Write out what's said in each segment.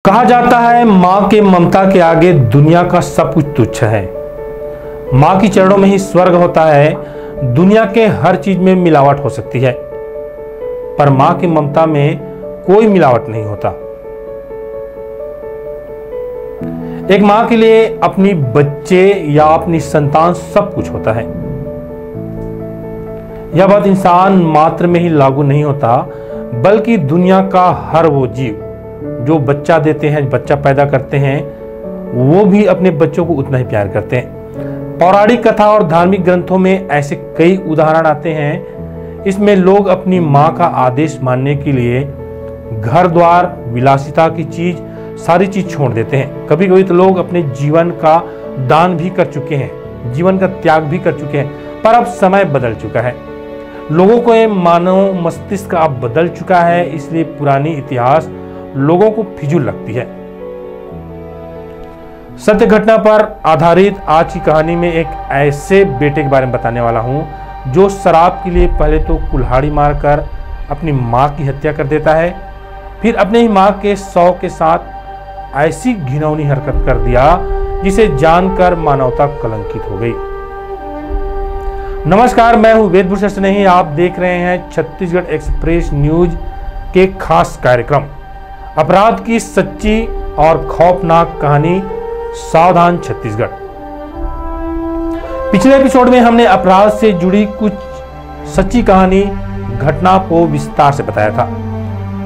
कहा जाता है मां के ममता के आगे दुनिया का सब कुछ तुच्छ है। मां की चरणों में ही स्वर्ग होता है। दुनिया के हर चीज में मिलावट हो सकती है, पर मां की ममता में कोई मिलावट नहीं होता। एक मां के लिए अपनी बच्चे या अपनी संतान सब कुछ होता है। यह बात इंसान मात्र में ही लागू नहीं होता, बल्कि दुनिया का हर वो जीव जो बच्चा देते हैं, बच्चा पैदा करते हैं, वो भी अपने बच्चों को उतना ही प्यार करते हैं। पौराणिक कथा और धार्मिक ग्रंथों में ऐसे कई उदाहरण आते हैं। इसमें लोग अपनी मां का आदेश मानने के लिए घर द्वार, विलासिता की चीज, सारी चीज छोड़ देते हैं। कभी कभी तो लोग अपने जीवन का दान भी कर चुके हैं, जीवन का त्याग भी कर चुके हैं। पर अब समय बदल चुका है, लोगों को ये मानव मस्तिष्क अब बदल चुका है, इसलिए पुरानी इतिहास लोगों को फिजूल लगती है। सत्य घटना पर आधारित आज की कहानी में एक ऐसे बेटे के बारे में बताने वाला हूं जो शराब के लिए पहले तो कुल्हाड़ी मारकर अपनी मां की हत्या कर देता है, फिर अपने ही मां के शव के साथ ऐसी घिनौनी हरकत कर दिया जिसे जानकर मानवता कलंकित हो गई। नमस्कार, मैं हूं वेदभूषण स्नेही। आप देख रहे हैं छत्तीसगढ़ एक्सप्रेस न्यूज के खास कार्यक्रम अपराध की सच्ची और खौफनाक कहानी सावधान छत्तीसगढ़। पिछले एपिसोड में हमने अपराध से जुड़ी कुछ सच्ची कहानी घटना को विस्तार से बताया था।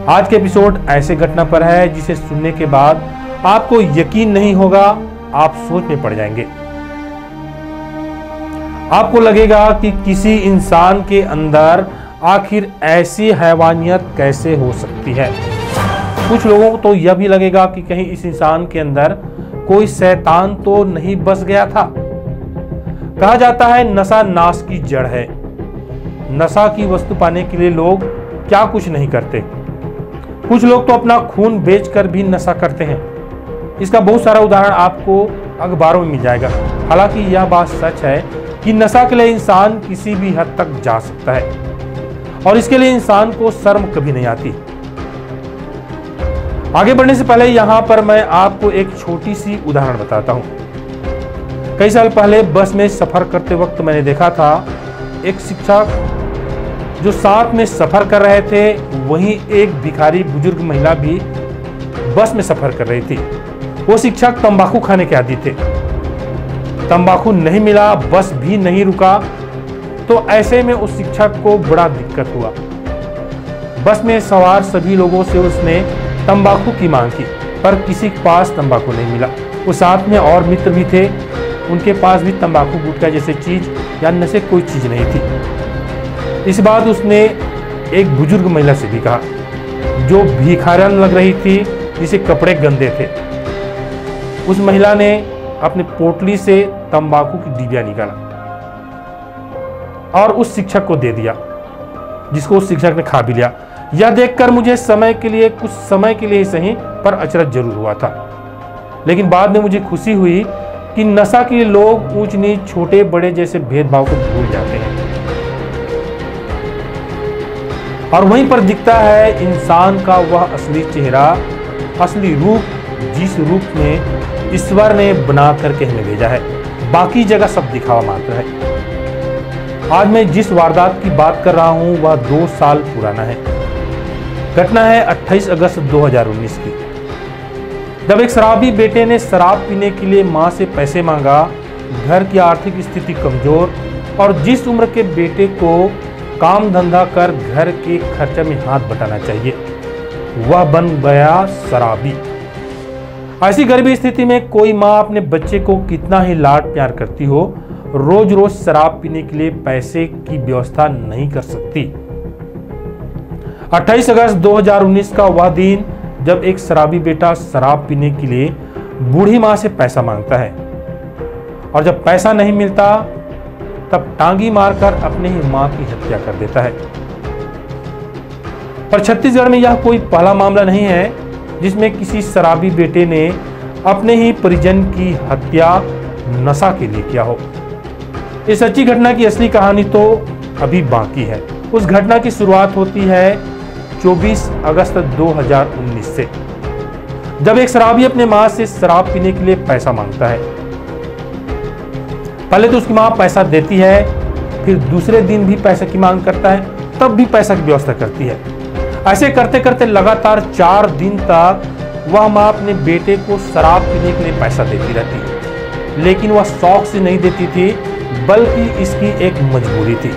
आज के एपिसोड ऐसे घटना पर है जिसे सुनने के बाद आपको यकीन नहीं होगा, आप सोच में पड़ जाएंगे। आपको लगेगा कि किसी इंसान के अंदर आखिर ऐसी हैवानियत कैसे हो सकती है। कुछ लोगों को तो यह भी लगेगा कि कहीं इस इंसान के अंदर कोई शैतान तो नहीं बस गया था। कहा जाता है नशा नाश की जड़ है। नशा की वस्तु पाने के लिए लोग क्या कुछ नहीं करते। कुछ लोग तो अपना खून बेचकर भी नशा करते हैं। इसका बहुत सारा उदाहरण आपको अखबारों में मिल जाएगा। हालांकि यह बात सच है कि नशा के लिए इंसान किसी भी हद तक जा सकता है और इसके लिए इंसान को शर्म कभी नहीं आती। आगे बढ़ने से पहले यहां पर मैं आपको एक छोटी सी उदाहरण बताता हूं। कई साल पहले बस में सफर करते वक्त मैंने देखा था एक शिक्षक जो साथ में सफर कर रहे थे, वहीं एक भिखारी बुजुर्ग महिला भी बस में सफर कर रही थी। वो शिक्षक तंबाकू खाने के आदी थे। तंबाकू नहीं मिला, बस भी नहीं रुका, तो ऐसे में उस शिक्षक को बड़ा दिक्कत हुआ। बस में सवार सभी लोगों से उसने तंबाकू की मांग की, पर किसी के पास तंबाकू नहीं मिला। वो साथ में और मित्र भी थे, उनके पास भी तंबाकू गुटखा जैसे चीज या नशे कोई चीज नहीं थी। इस बात उसने एक बुजुर्ग महिला से भी कहा जो भिखारन लग रही थी, जिसे कपड़े गंदे थे। उस महिला ने अपनी पोटली से तंबाकू की डिबिया निकाला और उस शिक्षक को दे दिया, जिसको उस शिक्षक ने खा भी लिया। यह देखकर मुझे कुछ समय के लिए ही सही, पर अचरज जरूर हुआ था। लेकिन बाद में मुझे खुशी हुई कि नशा के लिए लोग ऊंच नीच, छोटे बड़े जैसे भेदभाव को भूल जाते हैं और वहीं पर दिखता है इंसान का वह असली चेहरा, असली रूप, जिस रूप में ईश्वर ने बना करके हमें भेजा है। बाकी जगह सब दिखावा मात्र है। आज मैं जिस वारदात की बात कर रहा हूं वह 2 साल पुराना है। घटना है 28 अगस्त 2019 की, जब एक शराबी बेटे ने शराब पीने के लिए मां से पैसे मांगा। घर की आर्थिक स्थिति कमजोर और जिस उम्र के बेटे को काम धंधा कर घर के खर्चे में हाथ बटाना चाहिए, वह बन गया शराबी। ऐसी गरीबी स्थिति में कोई मां अपने बच्चे को कितना ही लाड प्यार करती हो, रोज रोज शराब पीने के लिए पैसे की व्यवस्था नहीं कर सकती। 28 अगस्त 2019 का वह दिन जब एक शराबी बेटा शराब पीने के लिए बूढ़ी मां से पैसा मांगता है और जब पैसा नहीं मिलता तब टांगी मारकर अपने ही मां की हत्या कर देता है। पर छत्तीसगढ़ में यह कोई पहला मामला नहीं है जिसमें किसी शराबी बेटे ने अपने ही परिजन की हत्या नशा के लिए किया हो। इस सच्ची घटना की असली कहानी तो अभी बाकी है। उस घटना की शुरुआत होती है 24 अगस्त 2019 से। जब एक शराबी अपने माँ से शराब पीने के लिए पैसा मांगता है, पहले तो उसकी माँ पैसा देती है, फिर दूसरे दिन भी पैसे की मांग करता है, तब भी पैसा की व्यवस्था करती है। ऐसे करते करते लगातार 4 दिन तक वह माँ अपने बेटे को शराब पीने के लिए पैसा देती रहती, लेकिन वह शौक से नहीं देती थी, बल्कि इसकी एक मजबूरी थी।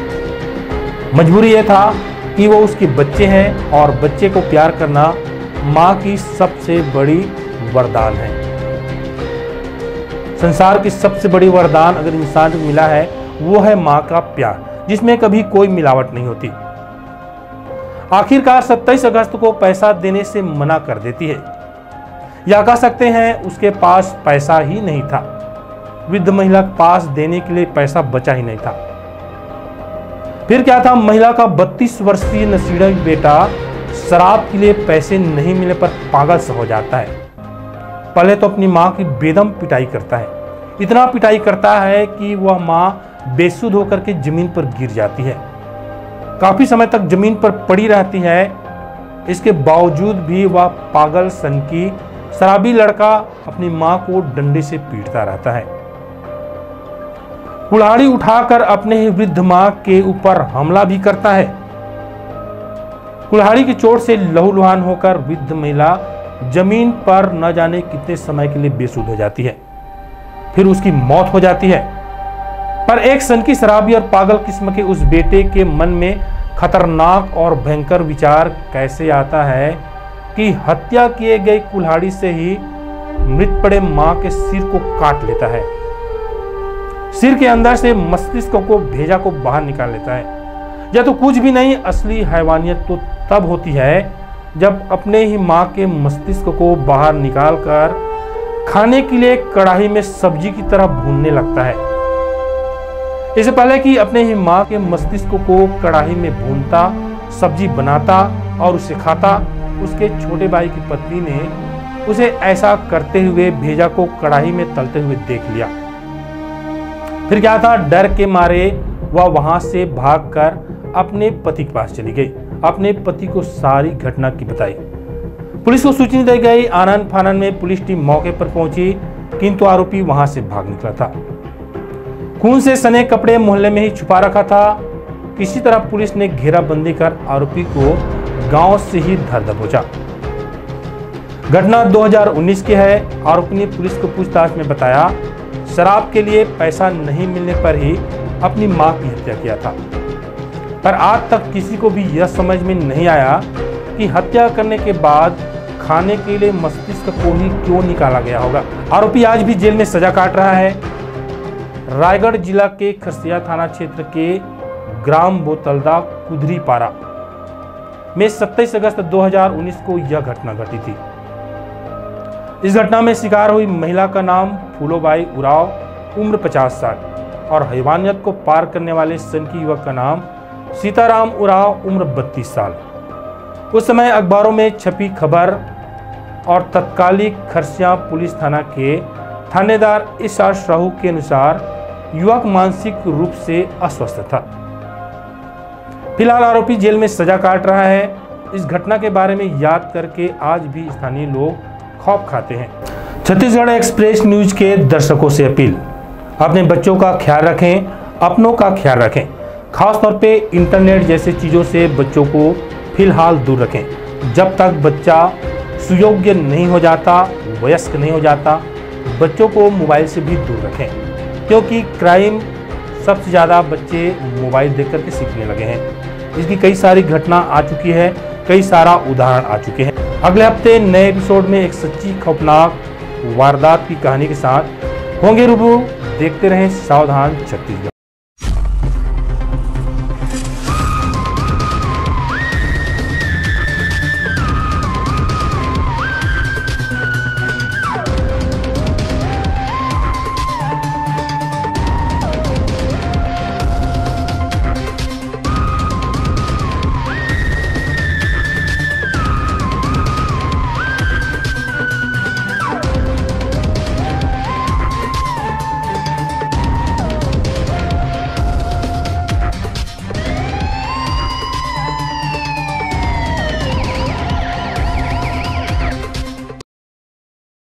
मजबूरी यह था कि वो उसके बच्चे हैं और बच्चे को प्यार करना माँ की सबसे बड़ी वरदान है। संसार की सबसे बड़ी वरदान अगर इंसान को मिला है वो है माँ का प्यार, जिसमें कभी कोई मिलावट नहीं होती। आखिरकार 27 अगस्त को पैसा देने से मना कर देती है, या कह सकते हैं उसके पास पैसा ही नहीं था। वृद्ध महिला के पास देने के लिए पैसा बचा ही नहीं था। फिर क्या था, महिला का 32 वर्षीय नसीड़ा बेटा शराब के लिए पैसे नहीं मिलने पर पागल सा हो जाता है। पहले तो अपनी माँ की बेदम पिटाई करता है, इतना पिटाई करता है कि वह माँ बेसुध होकर के जमीन पर गिर जाती है। काफी समय तक जमीन पर पड़ी रहती है। इसके बावजूद भी वह पागल सन की शराबी लड़का अपनी माँ को डंडे से पीटता रहता है। कुल्हाड़ी उठाकर अपने ही वृद्ध माँ के ऊपर हमला भी करता है। कुल्हाड़ी की चोट से लहूलुहान होकर वृद्ध महिला जमीन पर न जाने कितने समय के लिए बेसुध हो जाती है, फिर उसकी मौत हो जाती है। पर एक सनकी शराबी और पागल किस्म के उस बेटे के मन में खतरनाक और भयंकर विचार कैसे आता है कि हत्या किए गए कुल्हाड़ी से ही मृत पड़े मां के सिर को काट लेता है, सिर के अंदर से मस्तिष्क को भेजा को बाहर निकाल लेता है। या तो कुछ भी नहीं, असली हैवानियत तो तब होती है जब अपने ही मां के मस्तिष्क को बाहर निकालकर खाने के लिए कढ़ाई में सब्जी की तरह भूनने लगता है। इससे पहले कि अपने ही मां के मस्तिष्क को कढ़ाई में भूनता, सब्जी बनाता और उसे खाता, उसके छोटे भाई की पत्नी ने उसे ऐसा करते हुए भेजा को कढ़ाई में तलते हुए देख लिया। फिर क्या था, डर के मारे वह वहां से भागकर अपने पति के पास चली गई, अपने पति को सारी घटना की बताई। पुलिस को सूचना दी गई। आनन फानन में पुलिस टीम मौके पर पहुंची, किंतु आरोपी वहां से भाग निकला था। खून से सने कपड़े मोहल्ले में ही छुपा रखा था। किसी तरह पुलिस ने घेराबंदी कर आरोपी को गांव से ही धर दबोचा। घटना 2019 की है। आरोपी ने पुलिस को पूछताछ में बताया, शराब के लिए पैसा नहीं मिलने पर ही अपनी मां की हत्या किया था। पर आज तक किसी को भी यह समझ में नहीं आया कि हत्या करने के बाद खाने के लिए मस्तिष्क को ही क्यों निकाला गया होगा। आरोपी आज भी जेल में सजा काट रहा है। रायगढ़ जिला के खरसिया थाना क्षेत्र के ग्राम बोतलदा कुदरी पारा में 27 अगस्त 2019 को यह घटना घटी थी। इस घटना में शिकार हुई महिला का नाम फूलोबाई उराव, उम्र 50 साल, और हैवानियत को पार करने वाले सनकी युवक का नाम सीताराम उराव, उम्र 32 साल। उस समय अखबारों में छपी खबर और तत्कालिक खरसिया पुलिस थाना के थानेदार ईशा साहू के अनुसार युवक मानसिक रूप से अस्वस्थ था। फिलहाल आरोपी जेल में सजा काट रहा है। इस घटना के बारे में याद करके आज भी स्थानीय लोग खौफ खाते हैं। छत्तीसगढ़ एक्सप्रेस न्यूज के दर्शकों से अपील, अपने बच्चों का ख्याल रखें, अपनों का ख्याल रखें। खासतौर पे इंटरनेट जैसे चीज़ों से बच्चों को फिलहाल दूर रखें। जब तक बच्चा सुयोग्य नहीं हो जाता, वयस्क नहीं हो जाता, बच्चों को मोबाइल से भी दूर रखें, क्योंकि क्राइम सबसे ज़्यादा बच्चे मोबाइल देख करके सीखने लगे हैं। इसकी कई सारी घटना आ चुकी है, कई सारा उदाहरण आ चुके हैं। अगले हफ्ते नए एपिसोड में एक सच्ची खौफनाक वारदात की कहानी के साथ होंगे रूबरू। देखते रहें सावधान छत्तीसगढ़।